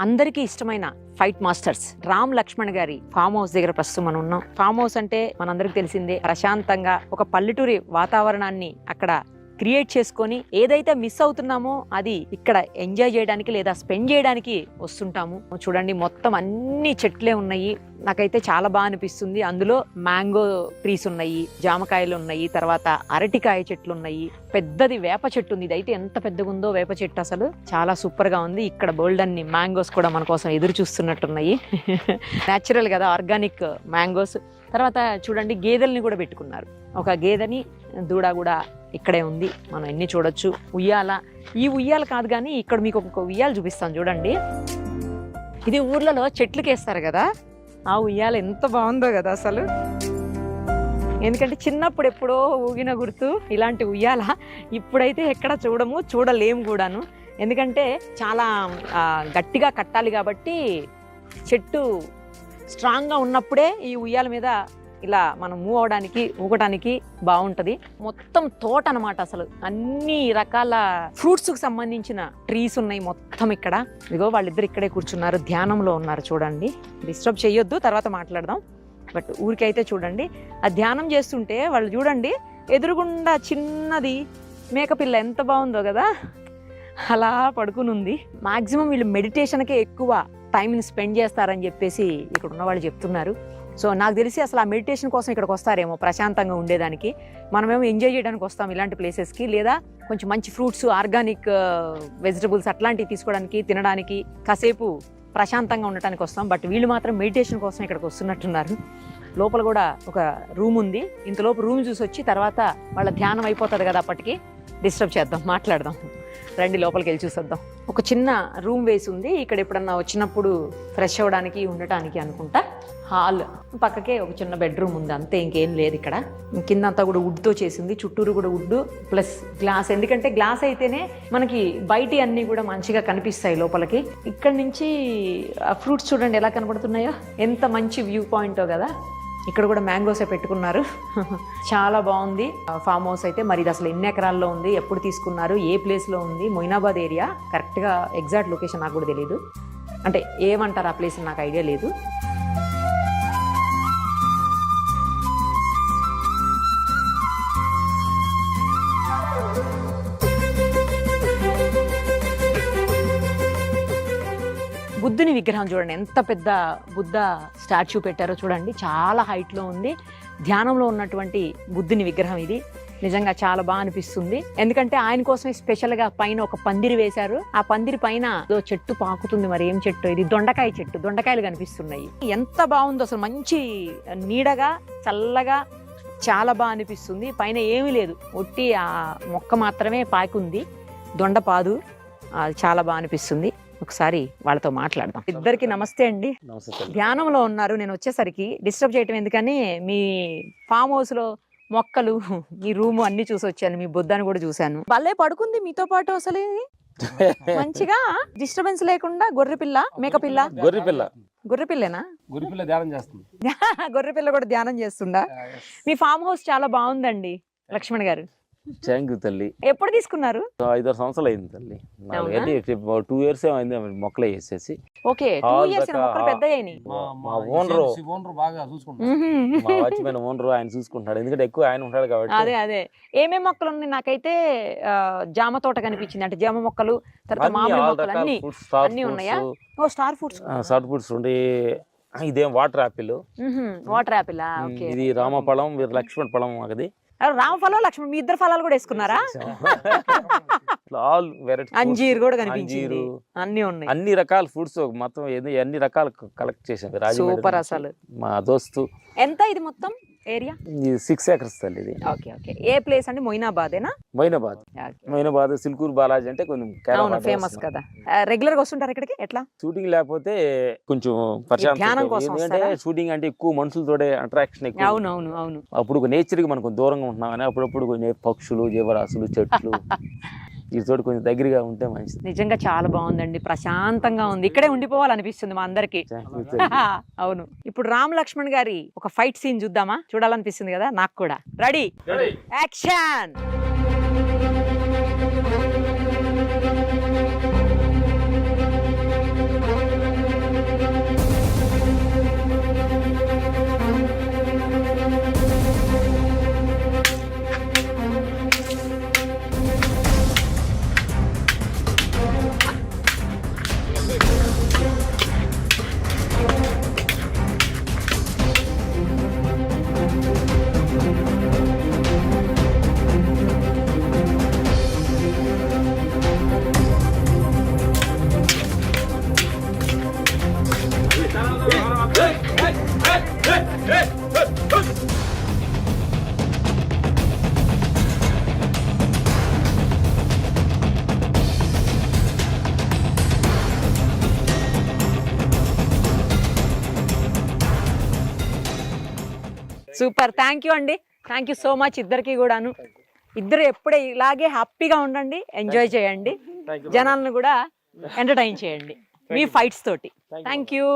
అందరికీ ఇష్టమైన fight masters Ram Laxman గారి ఫామ్ హౌస్ దగ్గర ప్రస్తుతం మనం ఉన్నాం. ఫామ్ హౌస్ అంటే మనందరికి తెలిసిందే, ప్రశాంతంగా ఒక పల్లెటూరి వాతావరణాన్ని అక్కడ క్రియేట్ చేసుకొని ఏదైతే మిస్ అవుతున్నామో అది ఇక్కడ ఎంజాయ్ చేయడానికి లేదా స్పెండ్ చేయడానికి వస్తుంటాము. చూడండి మొత్తం అన్ని చెట్లే ఉన్నాయి. నాకైతే చాలా బాగా అనిపిస్తుంది. అందులో మ్యాంగో ట్రీస్ ఉన్నాయి, జామకాయలు ఉన్నాయి, తర్వాత అరటికాయ చెట్లు ఉన్నాయి, పెద్దది వేప చెట్టు ఉంది. ఇదైతే ఎంత పెద్దగా ఉందో వేప చెట్టు, అసలు చాలా సూపర్ గా ఉంది. ఇక్కడ బోల్డ్ అన్ని మ్యాంగోస్ కూడా మన కోసం ఎదురు చూస్తున్నట్టున్నాయి. న్యాచురల్ కదా, ఆర్గానిక్ మ్యాంగోస్. తర్వాత చూడండి గేదెల్ని కూడా పెట్టుకున్నారు. ఒక గేదెని దూడ కూడా ఇక్కడే ఉంది, మనం ఎన్ని చూడొచ్చు. ఉయ్యాల, ఈ ఉయ్యాల కాదు కానీ ఇక్కడ మీకు ఒక ఉయ్యాల చూపిస్తాను చూడండి. ఇది ఊర్లలో చెట్లకి వేస్తారు కదా, ఆ ఉయ్యాల ఎంత బాగుందో కదా అసలు. ఎందుకంటే చిన్నప్పుడు ఎప్పుడో ఊగిన గుర్తు ఇలాంటి ఉయ్యాల. ఇప్పుడైతే ఎక్కడ చూడలేము కూడాను. ఎందుకంటే చాలా గట్టిగా కట్టాలి కాబట్టి చెట్టు స్ట్రాంగ్గా ఉన్నప్పుడే ఈ ఉయ్యాల మీద ఇలా మనం మూవ్ అవడానికి ఊగడానికి బాగుంటుంది. మొత్తం తోట అనమాట, అసలు అన్ని రకాల ఫ్రూట్స్కి సంబంధించిన ట్రీస్ ఉన్నాయి మొత్తం ఇక్కడ. ఇదిగో వాళ్ళిద్దరు ఇక్కడే కూర్చున్నారు, ధ్యానంలో ఉన్నారు. చూడండి, డిస్టర్బ్ చేయొద్దు, తర్వాత మాట్లాడదాం. బట్ ఊరికైతే చూడండి, ఆ ధ్యానం చేస్తుంటే వాళ్ళు చూడండి ఎదురుగుండా చిన్నది మేకపిల్ల ఎంత బాగుందో కదా, అలా పడుకుని ఉంది. మాక్సిమం వీళ్ళు మెడిటేషన్కే ఎక్కువ టైంని స్పెండ్ చేస్తారని చెప్పేసి ఇక్కడ ఉన్న వాళ్ళు చెప్తున్నారు. సో నాకు తెలిసి అసలు ఆ మెడిటేషన్ కోసం ఇక్కడికి వస్తారేమో, ప్రశాంతంగా ఉండేదానికి. మనమేమో ఎంజాయ్ చేయడానికి వస్తాం ఇలాంటి ప్లేసెస్కి, లేదా కొంచెం మంచి ఫ్రూట్స్, ఆర్గానిక్ వెజిటబుల్స్ అట్లాంటివి తీసుకోవడానికి, తినడానికి, కాసేపు ప్రశాంతంగా ఉండటానికి వస్తాం. బట్ వీళ్ళు మాత్రం మెడిటేషన్ కోసం ఇక్కడికి వస్తున్నట్టున్నారు. లోపల కూడా ఒక రూమ్ ఉంది. ఇంతలోపు రూమ్ చూసి వచ్చి తర్వాత వాళ్ళ ధ్యానం అయిపోతుంది కదా, అప్పటికి డిస్టర్బ్ చేద్దాం, మాట్లాడదాం. రండి లోపలికి వెళ్ళి చూసేద్దాం. ఒక చిన్న రూమ్ వేసి ఉంది ఇక్కడ, ఎప్పుడన్నా వచ్చినప్పుడు ఫ్రెష్ అవ్వడానికి ఉండటానికి అనుకుంటా. హాల్ పక్కకే ఒక చిన్న బెడ్రూమ్ ఉంది, అంతే, ఇంకేం లేదు ఇక్కడ. కింద అంతా కూడా వుడ్తో చేసింది, చుట్టూరు కూడా వుడ్ ప్లస్ గ్లాస్. ఎందుకంటే గ్లాస్ అయితేనే మనకి బయటి అన్నీ కూడా మంచిగా కనిపిస్తాయి లోపలికి. ఇక్కడ నుంచి ఫ్రూట్స్ చూడండి ఎలా కనబడుతున్నాయో, ఎంత మంచి వ్యూ పాయింటో కదా. ఇక్కడ కూడా మ్యాంగోసే పెట్టుకున్నారు. చాలా బాగుంది ఫామ్ హౌస్ అయితే. మరి ఇది అసలు ఎన్ని ఎకరాల్లో ఉంది, ఎప్పుడు తీసుకున్నారు, ఏ ప్లేస్లో ఉంది? మొయినాబాద్ ఏరియా, కరెక్ట్గా ఎగ్జాక్ట్ లొకేషన్ నాకు కూడా తెలియదు. అంటే ఏమంటారు ఆ ప్లేస్ నాకు ఐడియా లేదు. బుద్ధుని విగ్రహం చూడండి, ఎంత పెద్ద బుద్ధ స్టాచ్యూ పెట్టారో చూడండి, చాలా హైట్లో ఉంది. ధ్యానంలో ఉన్నటువంటి బుద్ధుని విగ్రహం ఇది. నిజంగా చాలా బాగా అనిపిస్తుంది. ఎందుకంటే ఆయన కోసమే స్పెషల్గా పైన ఒక పందిరి వేశారు. ఆ పందిరి పైన చెట్టు పాకుతుంది, మరి ఏం చెట్టు ఇది? దొండకాయ చెట్టు, దొండకాయలు కనిపిస్తున్నాయి. ఎంత బాగుందో అసలు, మంచి నీడగా చల్లగా చాలా బాగా అనిపిస్తుంది. పైన ఏమీ లేదు, ఒట్టి ఆ మొక్క మాత్రమే పాకుంది, దొండపాదు. అది చాలా బాగా అనిపిస్తుంది. ఒకసారి వాళ్ళతో మాట్లాడదాం. ఇద్దరికి నమస్తే అండి. ధ్యానంలో ఉన్నారు, నేను వచ్చేసరికి డిస్టర్బ్ చేయటం ఎందుకని మీ ఫామ్ హౌస్ లో మొక్కలు, మీ రూమ్ అన్ని చూసి వచ్చాను. మీ బుద్ధాన్ని కూడా చూశాను, భలే పడుకుంది మీతో పాటు. అసలు మంచిగా డిస్టర్బెన్స్ లేకుండా. గొర్రెపిల్ల, మేకపిల్ల, గొర్రెపిల్లేనా? గొర్రెపిల్ల ధ్యానం చేస్తుంది. గొర్రెపిల్ల కూడా ధ్యానం చేస్తుందా? మీ ఫామ్ హౌస్ చాలా బాగుందండి లక్ష్మణ్ గారు. థ్యాంక్ యూ తల్లి. ఎప్పుడు తీసుకున్నారు? 5-6 సంవత్సరాలు అయింది తల్లి. 2 years అయింది మొక్కలు వేసేసి. ఓకే, 2 years మొక్కలు పెద్దయ్యాయి. మా ఓనర్ బాగా చూసుకుంటారు, మా వాచ్మెన్ ఓనర్ ఆయన చూసుకుంటాడు, ఎందుకంటే ఎక్కువ ఆయన ఉంటాడు కాబట్టి. అదే ఏమేమి మొక్కలు ఉన్నాయి? నాకైతే జామ తోట కనిపించింది, అంటే జామ మొక్కలు, తర్వాత మామిడి మొక్కలు అన్ని ఉన్నాయా? ఓ స్టార్ ఫ్రూట్స్ ఉండి. ఇదేం వాటర్ యాపిల్. Water Apple. ఇది రామఫలం, లక్ష్మణ్ ఫలం. అది రామఫలం, లక్ష్మణ్, మీ ఇద్దరు ఫలాలు కూడా వేసుకున్నారా? All variety. అంజీర్ కూడా కనిపించింది, అన్ని ఉన్నాయి, అన్ని రకాల ఫ్రూట్స్ మొత్తం అన్ని రకాలు కలెక్ట్ చేసాం. సూపర్ అసలు. మా దోస్తు. ఎంత ఇది మొత్తం ఏరియా? 6 acres తల్లి ఇది. ఓకే. ఏ ప్లేస్ అండి? మొయినాబాదేనా? మొయినాబాద్ సిల్కూర్ బాలాజీ అంటే కొంచెం ఫేమస్ కదా. రెగ్యులర్ గా వస్తుంటారు ఇక్కడికి? ఎట్లా? షూటింగ్ లేకపోతే కొంచెం ఎందుకంటే షూటింగ్ అంటే ఎక్కువ మనుషులతోటే అట్రాక్షన్ ఎక్కువ. అవును. అప్పుడు నేచర్ కి మనకు దూరంగా ఉంటున్నాం కానీ అప్పుడప్పుడు కొంచెం పక్షులు, జీవరాశులు, చెట్లు వీటితోటి కొంచెం దగ్గరగా ఉంటే మంచిది. నిజంగా చాలా బాగుందండి, ప్రశాంతంగా ఉంది. ఇక్కడే ఉండిపోవాలనిపిస్తుంది మా అందరికి. అవును. ఇప్పుడు రామ్ లక్ష్మణ్ గారి ఒక ఫైట్ సీన్ చూద్దామా? చూడాలనిపిస్తుంది కదా నాకు కూడా. Ready, action. Super, thank you అండి, థ్యాంక్ యూ సో మచ్ ఇద్దరికి కూడాను. ఇద్దరు ఎప్పుడే ఇలాగే హ్యాపీగా ఉండండి, ఎంజాయ్ చేయండి, జనాలను కూడా ఎంటర్టైన్ చేయండి మీ ఫైట్స్ తోటి. Thank you.